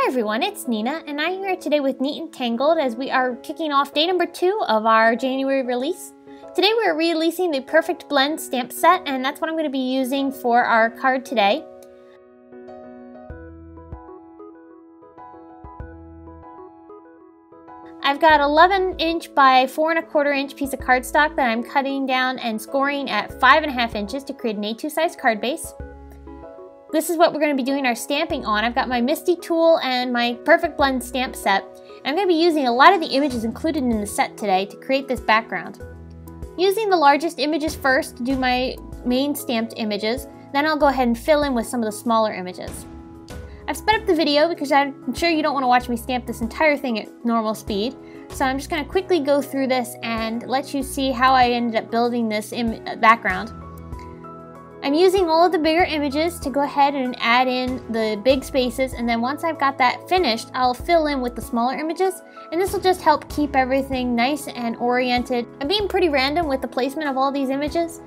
Hi everyone, it's Nina, and I'm here today with Neat and Tangled as we are kicking off day number 2 of our January release. Today we're releasing the Perfect Blend stamp set, and that's what I'm going to be using for our card today. I've got 11" by 4¼ piece of cardstock that I'm cutting down and scoring at 5½ inches to create an A2 size card base. This is what we're going to be doing our stamping on. I've got my Misty tool and my Perfect Blend stamp set. And I'm going to be using a lot of the images included in the set today to create this background. Using the largest images first to do my main stamped images, then I'll go ahead and fill in with some of the smaller images. I've sped up the video because I'm sure you don't want to watch me stamp this entire thing at normal speed. So I'm just going to quickly go through this and let you see how I ended up building this background. I'm using all of the bigger images to go ahead and add in the big spaces, and then once I've got that finished, I'll fill in with the smaller images, and this will just help keep everything nice and oriented. I'm being pretty random with the placement of all these images.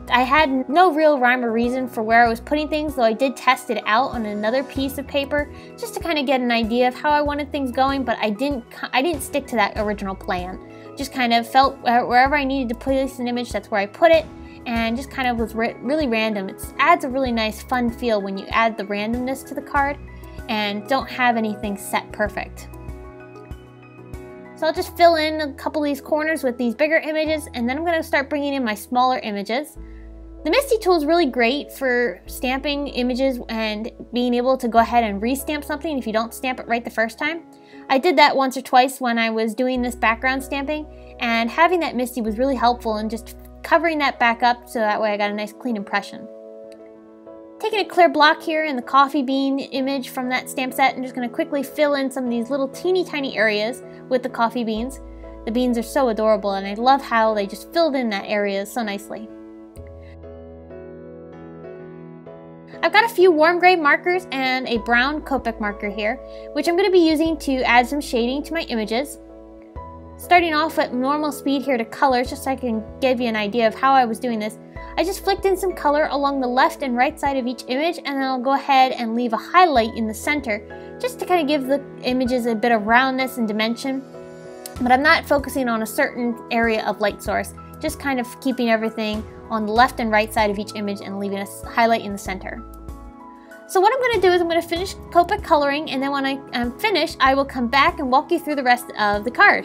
I had no real rhyme or reason for where I was putting things, though I did test it out on another piece of paper just to kind of get an idea of how I wanted things going, but I didn't stick to that original plan. Just kind of felt wherever I needed to place an image, that's where I put it. And just kind of was really random. It adds a really nice fun feel when you add the randomness to the card and don't have anything set perfect. So I'll just fill in a couple of these corners with these bigger images, and then I'm going to start bringing in my smaller images. The Misty tool is really great for stamping images and being able to go ahead and restamp something if you don't stamp it right the first time. I did that once or twice when I was doing this background stamping, and having that Misty was really helpful in just covering that back up so that way I got a nice clean impression. Taking a clear block here in the coffee bean image from that stamp set, I'm just going to quickly fill in some of these little teeny tiny areas with the coffee beans. The beans are so adorable, and I love how they just filled in that area so nicely. I've got a few warm gray markers and a brown Copic marker here, which I'm going to be using to add some shading to my images. Starting off at normal speed here to colors, just so I can give you an idea of how I was doing this, I just flicked in some color along the left and right side of each image, and then I'll go ahead and leave a highlight in the center just to kind of give the images a bit of roundness and dimension. But I'm not focusing on a certain area of light source, just kind of keeping everything on the left and right side of each image and leaving a highlight in the center. So what I'm going to do is I'm going to finish Copic coloring, and then when I'm finished, I will come back and walk you through the rest of the card.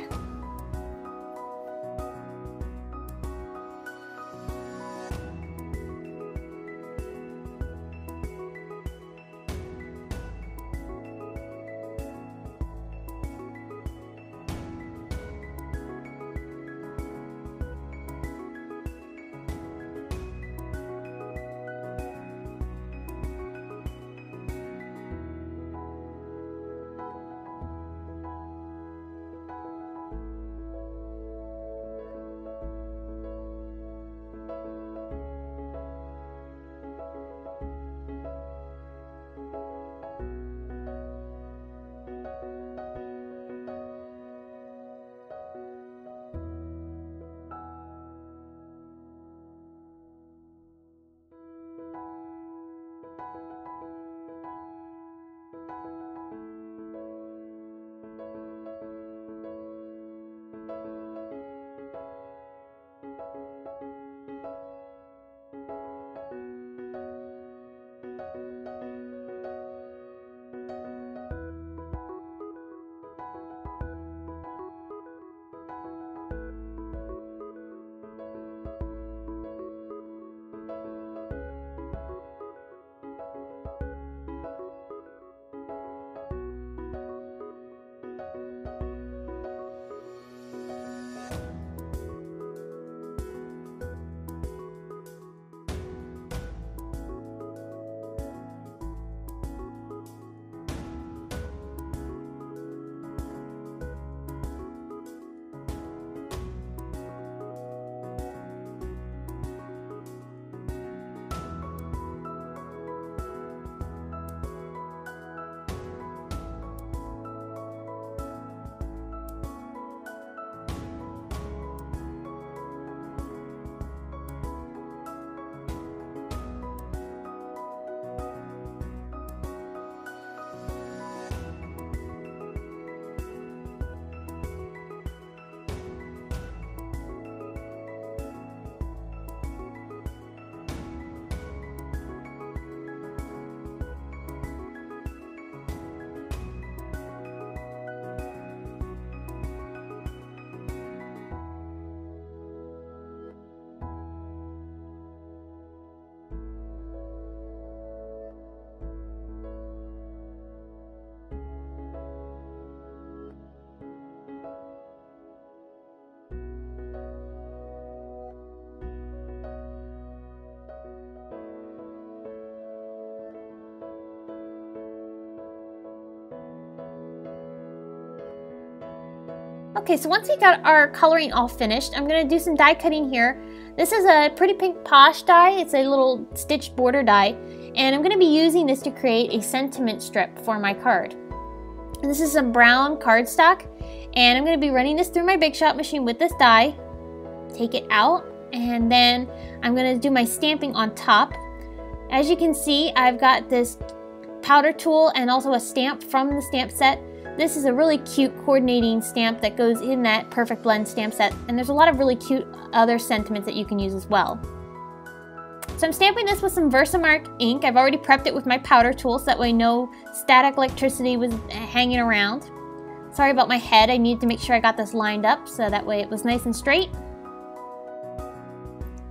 Okay, so once we got our coloring all finished, I'm going to do some die cutting here. This is a Pretty Pink Posh die. It's a little stitched border die, and I'm going to be using this to create a sentiment strip for my card. And this is some brown cardstock, and I'm going to be running this through my Big Shot machine with this die. Take it out, and then I'm going to do my stamping on top. As you can see, I've got this powder tool and also a stamp from the stamp set. This is a really cute coordinating stamp that goes in that Perfect Blend stamp set, and there's a lot of really cute other sentiments that you can use as well. So I'm stamping this with some Versamark ink. I've already prepped it with my powder tool so that way no static electricity was hanging around. Sorry about my head, I needed to make sure I got this lined up so that way it was nice and straight.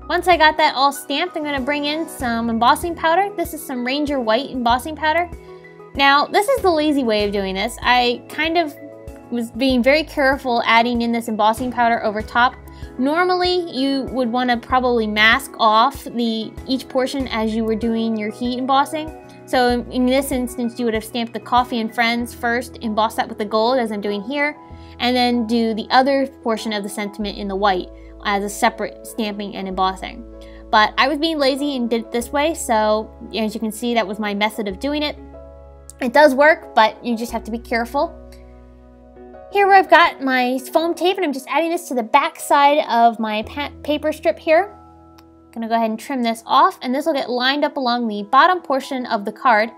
Once I got that all stamped, I'm going to bring in some embossing powder. This is some Ranger White embossing powder. Now, this is the lazy way of doing this. I kind of was being very careful adding in this embossing powder over top. Normally, you would want to probably mask off each portion as you were doing your heat embossing. So in this instance, you would have stamped the Coffee and Friends first, emboss that with the gold as I'm doing here, and then do the other portion of the sentiment in the white as a separate stamping and embossing. But I was being lazy and did it this way, so as you can see, that was my method of doing it. It does work, but you just have to be careful. Here where I've got my foam tape, and I'm just adding this to the back side of my paper strip here. I'm gonna go ahead and trim this off, and this will get lined up along the bottom portion of the card.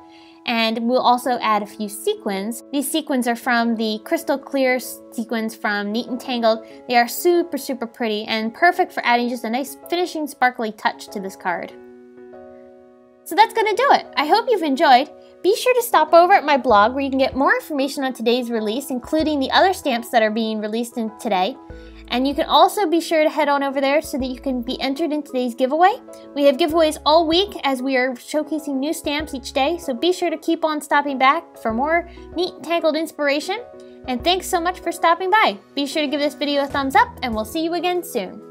And we'll also add a few sequins. These sequins are from the Crystal Clear sequins from Neat and Tangled. They are super, super pretty and perfect for adding just a nice finishing sparkly touch to this card. So that's gonna do it. I hope you've enjoyed. Be sure to stop over at my blog where you can get more information on today's release, including the other stamps that are being released in today. And you can also be sure to head on over there so that you can be entered in today's giveaway. We have giveaways all week as we are showcasing new stamps each day, so be sure to keep on stopping back for more Neat and Tangled inspiration. And thanks so much for stopping by. Be sure to give this video a thumbs up, and we'll see you again soon.